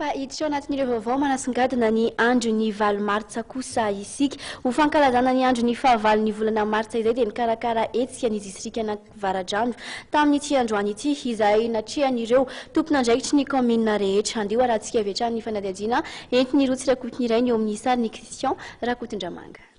Fa hiditra anatin'ireo vaovao manasongadina ny andron'ny valo Martsa kosa isika. Ho fankalazana ny andron'ny fahavalon'ny volana Martsa izay dia nikarakara hetsika ny distrikan'Avaradrano tamin'ity androany ity, izay natrehan'ireo tompon'andraikitry ny kaominina rehetra. Andio arahantsika avy hatrany ny fanadihadiana entin'ny roa tsirakotiny iray ny eo amin'ny sary ny Kristian Rakotondramanga.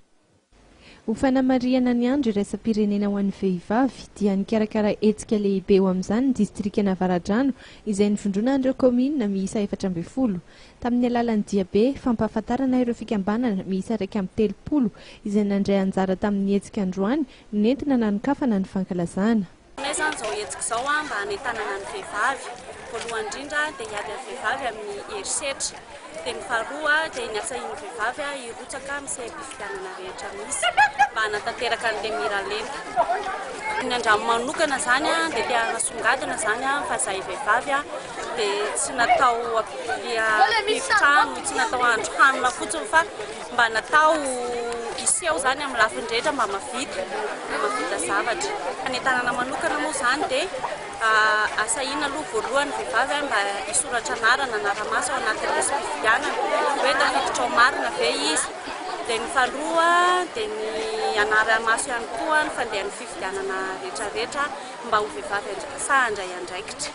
Ho fanamariana ny andro iraisam-pirenena ho an'ny vehivavy dia nikarakara hetsika lehibe eo amin'izany ny distrikan'Avaradrano izay nivondronan'ireo kaominina miisa 420. Tamin'ny alalan'ny diabe fampahafantarana ireo fikambanana miisa 130 izay nandray anjara tamin'ny hetsika androany nentina nanokafana ny fankalazana. Izany zao hetsika zao mba hanetanana ny vehivavy, voalohany indrindra dia hiady ny vehivavy amin'ny herisetra, dia ny faharoa dia ny asahin'ny vehivavy hirotsaka amin'ny seha-pifidianana rehetra misy mba hanatanteraka an'ilay miralenta. Ny andramo manokana zany dia tia hanasongadina zany fa zahay vehivavy dia tsy natao ampitrano, tsy natao andro hanina fotsiny fa mba natao iseho zany amin'ny lafiny rehetra mba mavita zavatra. Ny tanana manokana moa zany dia asahiana aloha voalohany vehivavy mba hisoratra anarana anara-maso ao anatin'ny fifidianana hoe tafiditra ao marina ve izy. Dia ny faharoa dia ny anara-maso ihany koa ny fandehan'ny fifidianana rehetrarehetra mba ho vehivavy sahandray andraikitra.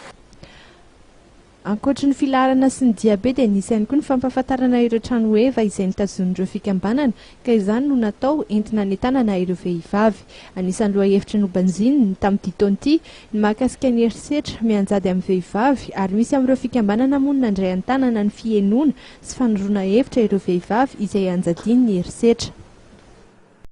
Ankoatra ny filarana sy ny diabe dia nisy ihany koa ny fampahafantarana ireo trano eva izay nitazon'ireo fikambanana ka izany no natao entina hanetanana ireo vehivavy. Anisan'ny lohahevitra nobanjininy tamin'ity taona ity ny mahakasika ny herisetra mianjady amin'ny vehivavy ary misy amin'ireo fikambanana moa nandray an-tanana ny fienoana sy fanoroana hevitra ireo vehivavy izay anjadiany ny herisetra.